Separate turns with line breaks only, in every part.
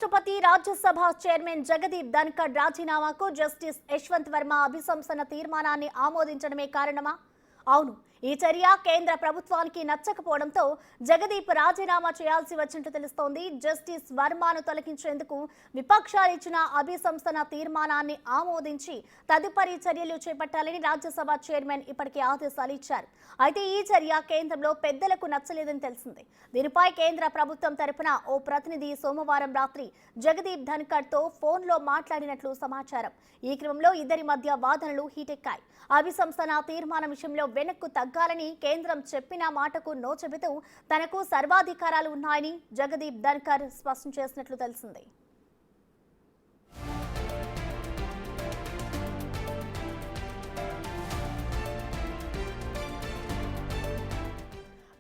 రాష్ట్రపతి Rajya Sabha chairman Jagdeep Dhankhar రాజీనామాకు justice Yashwant Varma అభిశంసన తీర్మానాన్ని ఆమోదించడమే కారణమా? అవును, ఈ చర్య కేంద్ర ప్రభుత్వానికి నచ్చకపోవడంతో జగదీప్ రాజీనామా చేయాల్సి వచ్చినట్టు తెలుస్తోంది. జస్టిస్ వర్మను తొలగించేందుకు విపక్షాలు ఇచ్చిన అభిశంసన తీర్మానాన్ని ఆమోదించి తదుపరి చర్యలు చేపట్టాలని రాజ్యసభ చైర్మన్ ఇప్పటికే ఆదేశాలు ఇచ్చారు. అయితే ఈ చర్య కేంద్రంలో పెద్దలకు నచ్చలేదని తెలిసింది. దీనిపై కేంద్ర ప్రభుత్వం తరపున ఓ ప్రతినిధి సోమవారం రాత్రి జగదీప్ ధన్కర్తో ఫోన్లో మాట్లాడినట్లు సమాచారం. ఈ క్రమంలో ఇద్దరి మధ్య వాదనలు హీటెక్కాయి. అభిశంసన తీర్మానం విషయంలో వెనక్కు తగ్గాలని కేంద్రం చెప్పిన మాటకు నో చెబుతూ తనకు సర్వాధికారాలు ఉన్నాయని జగదీప్ ధన్కర్ స్పష్టం చేసినట్లు తెలిసింది.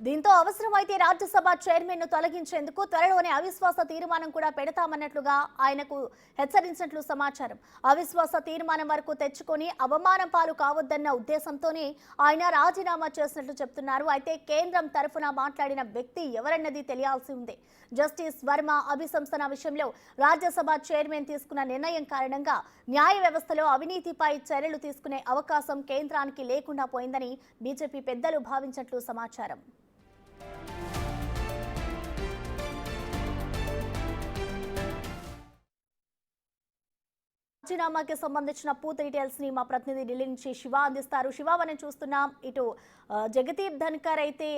దీంతో అవసరమైతే రాజ్యసభ చైర్మన్ ను తొలగించేందుకు త్వరలోనే అవిశ్వాస తీర్మానం కూడా పెడతామన్నట్లుగా ఆయనకు హెచ్చరించినట్లు సమాచారం. అవిశ్వాస తీర్మానం వరకు తెచ్చుకొని అవమానం పాలు కావద్దన్న ఉద్దేశంతోనే ఆయన రాజీనామా చేసినట్లు చెప్తున్నారు. అయితే కేంద్రం తరఫున మాట్లాడిన వ్యక్తి ఎవరన్నది తెలియాల్సి ఉంది. జస్టిస్ వర్మ అభిశంసన విషయంలో రాజ్యసభ చైర్మన్ తీసుకున్న నిర్ణయం కారణంగా న్యాయ వ్యవస్థలో అవినీతిపై చర్యలు తీసుకునే అవకాశం కేంద్రానికి లేకుండా పోయిందని బీజేపీ పెద్దలు భావించినట్లు సమాచారం. రాజీనామాకి సంబంధించిన పూర్తి డీటెయిల్స్ ని మా ప్రతినిధి ఢిల్లీ నుంచి శివ అందిస్తారు. శివ, మనం చూస్తున్నాం ఇటు జగదీప్ ధన్కర్ అయితే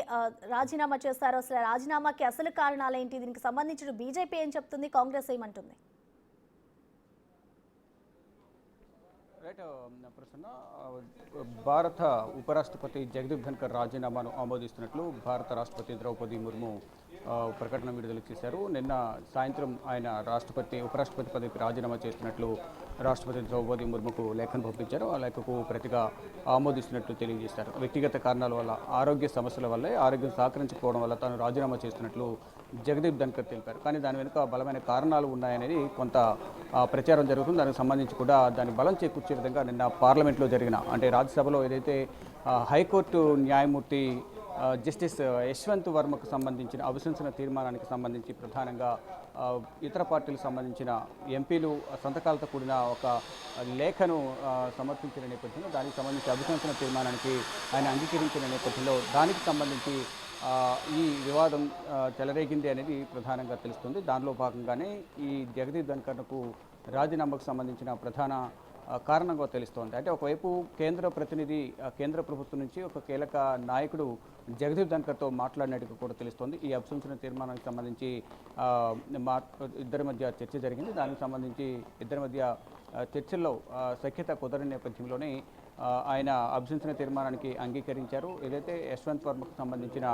రాజీనామా చేస్తారు. అసలు రాజీనామాకి అసలు కారణాలు ఏంటి? దీనికి సంబంధించిన బీజేపీ ఏం చెప్తుంది, కాంగ్రెస్ ఏమంటుంది?
ప్రసన్న, భారత ఉపరాష్ట్రపతి జగదీప్ ధన్కర్ రాజీనామాను ఆమోదిస్తున్నట్లు భారత రాష్ట్రపతి ద్రౌపది ముర్ము ప్రకటన విడుదల చేశారు. నిన్న సాయంత్రం ఆయన ఉపరాష్ట్రపతి పదవికి రాజీనామా చేస్తున్నట్లు రాష్ట్రపతి ద్రౌపది ముర్ముకు లేఖను పంపించారు. ఆ లేఖకు ప్రతిగా ఆమోదిస్తున్నట్లు తెలియజేశారు. వ్యక్తిగత కారణాల వల్ల, ఆరోగ్య సమస్యల వల్లే ఆరోగ్యం సహకరించకపోవడం వల్ల తాను రాజీనామా చేస్తున్నట్లు జగదీప్ ధన్కర్ తెలిపారు. కానీ దాని వెనుక బలమైన కారణాలు ఉన్నాయనేది కొంత ప్రచారం జరుగుతుంది. దానికి సంబంధించి కూడా దాని బలం చేకూర్చే విధంగా నిన్న పార్లమెంట్లో జరిగిన, అంటే రాజ్యసభలో ఏదైతే హైకోర్టు న్యాయమూర్తి జస్టిస్ యశ్వంత్ వర్మకు సంబంధించిన అభిశంసన తీర్మానానికి సంబంధించి ప్రధానంగా ఇతర పార్టీలకు సంబంధించిన ఎంపీలు సంతకాలతో కూడిన ఒక లేఖను సమర్పించిన నేపథ్యంలో దానికి సంబంధించి అభిశంసన తీర్మానానికి ఆయన అంగీకరించిన నేపథ్యంలో దానికి సంబంధించి ఈ వివాదం చెలరేగింది అనేది ప్రధానంగా తెలుస్తుంది. దానిలో భాగంగానే ఈ జగదీప్ ధన్కర్కు రాజీనామాకు సంబంధించిన ప్రధాన కారణంగా తెలుస్తోంది. అంటే ఒకవైపు కేంద్ర ప్రతినిధి, కేంద్ర ప్రభుత్వం నుంచి ఒక కీలక నాయకుడు జగదీప్ ధన్కర్తో మాట్లాడినట్టుగా కూడా తెలుస్తోంది. ఈ అభిశంసన తీర్మానానికి సంబంధించి ఇద్దరి మధ్య చర్చ జరిగింది. దానికి సంబంధించి ఇద్దరి మధ్య చర్చల్లో సఖ్యత కుదరని నేపథ్యంలోనే ఆయన అభిశంసన తీర్మానానికి అంగీకరించారు. ఏదైతే యశ్వంత్ వర్మకు సంబంధించిన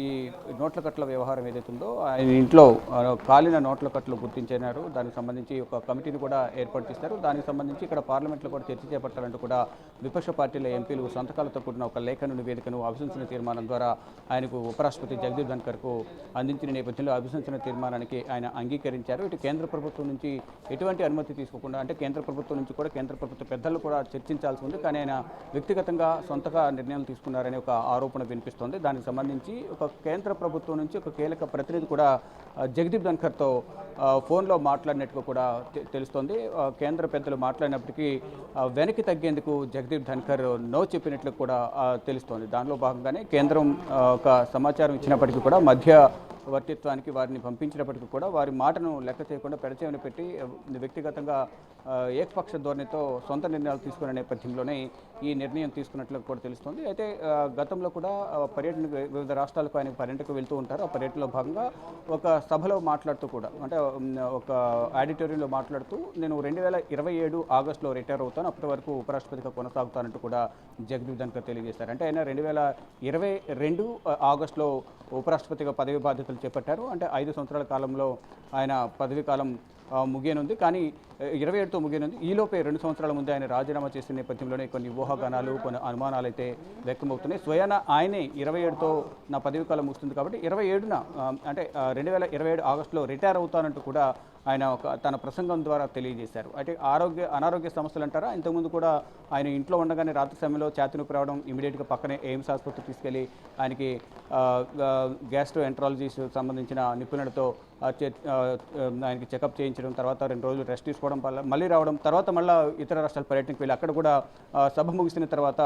ఈ నోట్ల కట్ల వ్యవహారం ఏదైతే ఉందో, ఆయన ఇంట్లో కాలిన నోట్ల కట్లు గుర్తించారు. దానికి సంబంధించి ఒక కమిటీని కూడా ఏర్పాటు చేస్తారు. దానికి సంబంధించి ఇక్కడ పార్లమెంట్లో కూడా చర్చ చేపట్టాలంటూ కూడా విపక్ష పార్టీల ఎంపీలు సంతకాలతో కూడిన ఒక లేఖను, నివేదికను అభిశంసన తీర్మానం ద్వారా ఆయనకు ఉపరాష్ట్రపతి జగదీప్ ధన్కర్కు అందించిన నేపథ్యంలో అభిశంసన తీర్మానానికి ఆయన అంగీకరించారు. ఇటు కేంద్ర ప్రభుత్వం నుంచి ఎటువంటి అనుమతి తీసుకోకుండా, అంటే కేంద్ర ప్రభుత్వం నుంచి కూడా కేంద్ర ప్రభుత్వ పెద్దలు కూడా చర్చించాల్సి ఉంది. కానీ ఆయన వ్యక్తిగతంగా సొంతగా నిర్ణయాలు తీసుకున్నారనే ఒక ఆరోపణ వినిపిస్తోంది. దానికి సంబంధించి ఒక కేంద్ర ప్రభుత్వం నుంచి ఒక కీలక ప్రతినిధి కూడా జగదీప్ ధన్కర్తో ఫోన్లో మాట్లాడినట్టుగా కూడా తెలుస్తోంది. కేంద్ర పెద్దలు మాట్లాడినప్పటికీ వెనక్కి తగ్గేందుకు జగదీప్ ధన్కర్ నో చెప్పినట్లు కూడా తెలుస్తోంది. దానిలో భాగంగానే కేంద్రం ఒక సమాచారం ఇచ్చినప్పటికీ కూడా మధ్యవర్తిత్వానికి వారిని పంపించినప్పటికీ కూడా వారి మాటను లెక్క చేయకుండా పెడచేవని పెట్టి వ్యక్తిగతంగా ఏకపక్ష ధోరణితో సొంత నిర్ణయాలు తీసుకునే నేపథ్యంలోనే ఈ నిర్ణయం తీసుకున్నట్లు కూడా తెలుస్తోంది. అయితే గతంలో కూడా పర్యటన, వివిధ రాష్ట్రాలకు ఆయన పర్యటనకు వెళ్తూ ఉంటారు. ఆ పర్యటనలో భాగంగా ఒక సభలో మాట్లాడుతూ కూడా, అంటే ఒక ఆడిటోరియంలో మాట్లాడుతూ నేను 2027 ఆగస్టులో రిటైర్ అవుతాను, అప్పటి వరకు ఉపరాష్ట్రపతిగా కొనసాగుతానంటూ కూడా జగదీప్ ధన్కర్ తెలియజేశారు. అంటే ఆయన 2022 ఆగస్టులో ఉపరాష్ట్రపతిగా పదవి బాధ్యతలు చేపట్టారు. అంటే 5 సంవత్సరాల కాలంలో ఆయన పదవీ కాలం ముగియనుంది. కానీ 27తో ముగియనుంది. ఈలోపే 2 సంవత్సరాల ముందే ఆయన రాజీనామా చేసిన నేపథ్యంలోనే కొన్ని ఊహాగానాలు, కొన్ని అనుమానాలు అయితే వ్యక్తమవుతున్నాయి. స్వయాన ఆయనే 27తో నా పదవీ కాలం ముగుస్తుంది కాబట్టి 27న, అంటే 2027 ఆగస్టులో రిటైర్ అవుతానంటూ కూడా ఆయన తన ప్రసంగం ద్వారా తెలియజేశారు. అంటే అనారోగ్య సమస్యలు అంటారా, ఇంతకుముందు కూడా ఆయన ఇంట్లో ఉండగానే రాత్రి సమయంలో ఛాతీ నొప్పి రావడం, ఇమీడియట్గా పక్కనే ఎయిమ్స్ ఆసుపత్రికి తీసుకెళ్లి ఆయనకి గ్యాస్ట్రో ఎంట్రాలజీస్ సంబంధించిన నిపుణులతో ఆయనకి చెకప్ చేయించడం, తర్వాత 2 రోజులు రెస్ట్ తీసుకోవడం వల్ల మళ్ళీ రావడం, తర్వాత మళ్ళీ ఇతర రాష్ట్రాల పర్యటనకు వెళ్ళి అక్కడ కూడా సభ ముగిసిన తర్వాత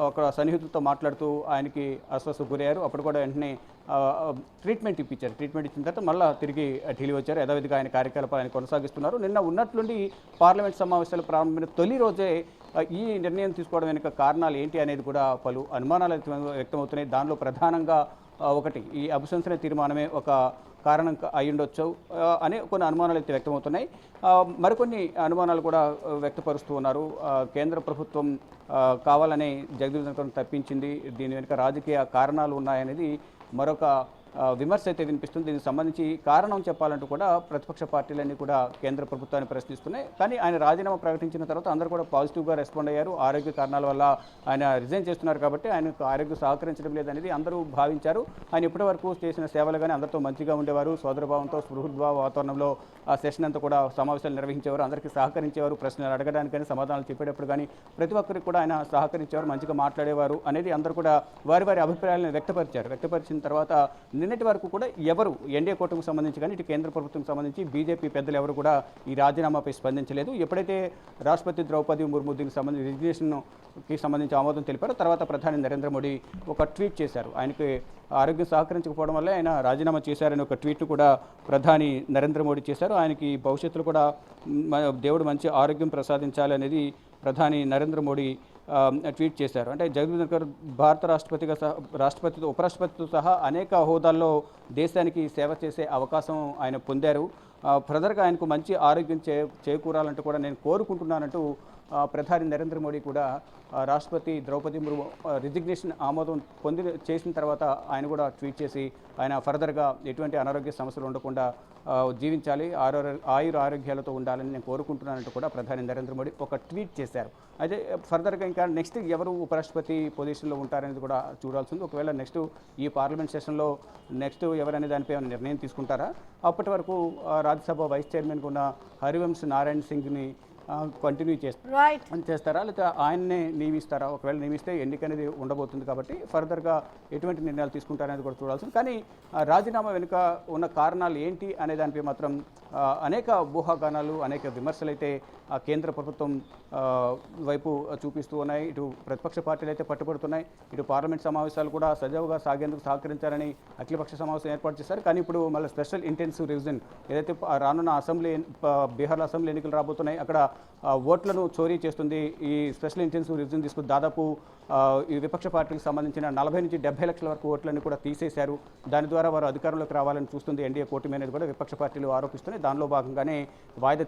అక్కడ సన్నిహితులతో మాట్లాడుతూ ఆయనకి అస్వస్థకు గురయ్యారు. అప్పుడు కూడా వెంటనే ట్రీట్మెంట్ ఇప్పించారు. ట్రీట్మెంట్ ఇచ్చిన తర్వాత మళ్ళీ తిరిగి ఢిల్లీ వచ్చారు. యథావిధిగా ఆయన కార్యకలాపాలు ఆయన కొనసాగిస్తున్నారు. నిన్న ఉన్నట్లుండి పార్లమెంట్ సమావేశాలు ప్రారంభమైన తొలి రోజే ఈ నిర్ణయం తీసుకోవడం వెనుక కారణాలు ఏంటి అనేది కూడా పలు అనుమానాలు వ్యక్తమవుతున్నాయి. దానిలో ప్రధానంగా ఒకటి, ఈ అభిశంసన తీర్మానమే ఒక కారణం అయి ఉండొచ్చు అనే కొన్ని అనుమానాలు అయితే వ్యక్తమవుతున్నాయి. మరికొన్ని అనుమానాలు కూడా వ్యక్తపరుస్తూ ఉన్నారు. కేంద్ర ప్రభుత్వం కావాలనే జగదీప్ ధన్కర్ను తప్పించింది, దీని వెనుక రాజకీయ కారణాలు ఉన్నాయనేది మరొక విమర్శ అయితే వినిపిస్తుంది. దీనికి సంబంధించి కారణం చెప్పాలంటూ కూడా ప్రతిపక్ష పార్టీలన్నీ కూడా కేంద్ర ప్రభుత్వాన్ని ప్రశ్నిస్తున్నాయి. కానీ ఆయన రాజీనామా ప్రకటించిన తర్వాత అందరూ కూడా పాజిటివ్గా రెస్పాండ్ అయ్యారు. ఆరోగ్య కారణాల వల్ల ఆయన రిజైన్ చేస్తున్నారు కాబట్టి ఆయనకు ఆరోగ్యం సహకరించడం లేదనేది అందరూ భావించారు. ఆయన ఇప్పటి వరకు చేసిన సేవలు కానీ అందరితో మంచిగా ఉండేవారు, సోదరభావంతో స్పృహద్భావ వాతావరణంలో ఆ సెషన్ అంతా కూడా సమావేశాలు నిర్వహించేవారు, అందరికీ సహకరించేవారు, ప్రశ్నలు అడగడానికి కానీ సమాధానాలు చెప్పేటప్పుడు కానీ ప్రతి ఒక్కరికి కూడా ఆయన సహకరించేవారు, మంచిగా మాట్లాడేవారు అనేది అందరూ కూడా వారి అభిప్రాయాలను వ్యక్తపరిచిన తర్వాత నిన్నటి వరకు కూడా ఎవరు ఎన్డీఏ కూటమికి సంబంధించి కానీ ఇటు కేంద్ర ప్రభుత్వంకి సంబంధించి బీజేపీ పెద్దలు ఎవరు కూడా ఈ రాజీనామాపై స్పందించలేదు. ఎప్పుడైతే రాష్ట్రపతి ద్రౌపది ముర్ము దీనికి సంబంధించి రిజిగ్నేషన్కి సంబంధించి ఆమోదం తెలిపారో తర్వాత ప్రధాని నరేంద్ర మోడీ ఒక ట్వీట్ చేశారు. ఆయనకి ఆరోగ్యం సహకరించకపోవడం వల్లే ఆయన రాజీనామా చేశారని ఒక ట్వీట్ను కూడా ప్రధాని నరేంద్ర మోడీ చేశారు. ఆయనకి భవిష్యత్తులో కూడా దేవుడు మంచి ఆరోగ్యం ప్రసాదించాలనేది ప్రధాని నరేంద్ర మోడీ ట్వీట్ చేశారు. అంటే జగదీప్ ధన్కర్ భారత రాష్ట్రపతితో ఉపరాష్ట్రపతితో సహా అనేక హోదాల్లో దేశానికి సేవ చేసే అవకాశం ఆయన పొందారు. ఫర్దర్గా ఆయనకు మంచి ఆరోగ్యం చేకూరాలంటూ కూడా నేను కోరుకుంటున్నానంటూ ప్రధాని నరేంద్ర మోడీ కూడా రాష్ట్రపతి ద్రౌపది ముర్ము రిజిగ్నేషన్ ఆమోదం చేసిన తర్వాత ఆయన కూడా ట్వీట్ చేసి ఆయన ఫర్దర్గా ఎటువంటి అనారోగ్య సమస్యలు ఉండకుండా జీవించాలి, ఆరోగ్యాలతో ఉండాలని నేను కోరుకుంటున్నానంటూ కూడా ప్రధాని నరేంద్ర మోడీ ఒక ట్వీట్ చేశారు. అయితే ఫర్దర్గా ఇంకా నెక్స్ట్ ఎవరు ఉపరాష్ట్రపతి పొజిషన్లో ఉంటారనేది కూడా చూడాల్సి ఉంది. ఒకవేళ నెక్స్ట్ ఈ పార్లమెంట్ సెషన్లో నెక్స్ట్ ఎవరనే దానిపై నిర్ణయం తీసుకుంటారా, అప్పటి వరకు రాజ్యసభ వైస్ చైర్మన్గా ఉన్న హరివంశ్ నారాయణ్ సింగ్ని కంటిన్యూ చేస్తారా, లేకపోతే ఆయన్నే నియమిస్తారా? ఒకవేళ నియమిస్తే ఎన్నిక అనేది ఉండబోతుంది కాబట్టి ఫర్దర్గా ఎటువంటి నిర్ణయాలు తీసుకుంటారనేది కూడా చూడాల్సింది. కానీ రాజీనామా వెనుక ఉన్న కారణాలు ఏంటి అనే దానిపై మాత్రం అనేక ఊహాగానాలు, అనేక విమర్శలు అయితే కేంద్ర ప్రభుత్వం వైపు చూపిస్తూ ఉన్నాయి. ఇటు ప్రతిపక్ష పార్టీలు అయితే పట్టుబడుతున్నాయి, ఇటు పార్లమెంట్ సమావేశాలు కూడా సజావుగా సాగేందుకు సహకరించాలని అఖిలపక్ష సమావేశం ఏర్పాటు చేశారు. కానీ ఇప్పుడు మళ్ళీ స్పెషల్ ఇంటెన్సివ్ రివిజన్ ఏదైతే రానున్న బీహార్ అసెంబ్లీ ఎన్నికలు రాబోతున్నాయి, అక్కడ ఓట్లను చోరీ చేస్తుంది. ఈ స్పెషల్ ఇంటెన్సివ్ రివిజన్ తీసుకుని దాదాపు ఈ విపక్ష పార్టీలకు సంబంధించిన 40 నుంచి 70 లక్షల వరకు ఓట్లను కూడా తీసేశారు. దాని ద్వారా వారు అధికారంలోకి రావాలని చూస్తుంది ఎన్డీఏ కూటమి అనేది కూడా విపక్ష పార్టీలు ఆరోపిస్తున్నాయి. దానిలో భాగంగానే వాయిదా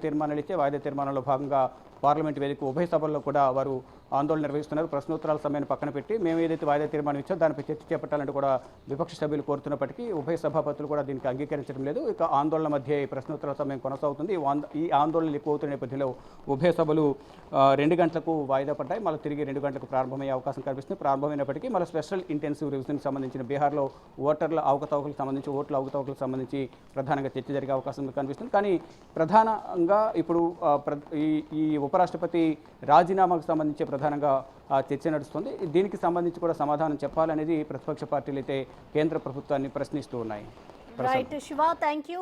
తీర్మానంలో భాగంగా పార్లమెంట్ వేదిక ఉభయ సభల్లో కూడా వారు ఆందోళన నిర్వహిస్తున్నారు. ప్రశ్నోత్తరాల సమయాన్ని పక్కన పెట్టి మేము ఏదైతే వాయిదా తీర్మానం ఇచ్చామో దానిపై చర్చ చేపట్టాలంటే కూడా విపక్ష సభ్యులు కోరుతున్నప్పటికీ ఉభయ సభాపతులు కూడా దీనికి అంగీకరించడం లేదు. ఇక ఆందోళన మధ్య ప్రశ్నోత్తరాల సమయం కొనసాగుతుంది. ఈ ఆందోళనలు ఎక్కువ అవుతున్న నేపథ్యంలో ఉభయ సభలు 2 గంటలకు వాయిదా పడ్డాయి. మళ్ళీ తిరిగి 2 గంటలకు ప్రారంభమయ్యే అవకాశం కనిపిస్తుంది. ప్రారంభమైనప్పటికీ మళ్ళీ స్పెషల్ ఇంటెన్సివ్ రివిజన్కి సంబంధించిన బీహార్లో ఓట్ల అవకతవకలకు సంబంధించి ప్రధానంగా చర్చ జరిగే అవకాశం కనిపిస్తుంది. కానీ ప్రధానంగా ఇప్పుడు ఈ ఉపరాష్ట్రపతి రాజీనామాకు సంబంధించి ప్రధానంగా చర్చ నడుస్తుంది. దీనికి సంబంధించి కూడా సమాధానం చెప్పాలనేది ప్రతిపక్ష పార్టీలు అయితే కేంద్ర ప్రభుత్వాన్ని ప్రశ్నిస్తూ ఉన్నాయి.
Right Shiva, thank you.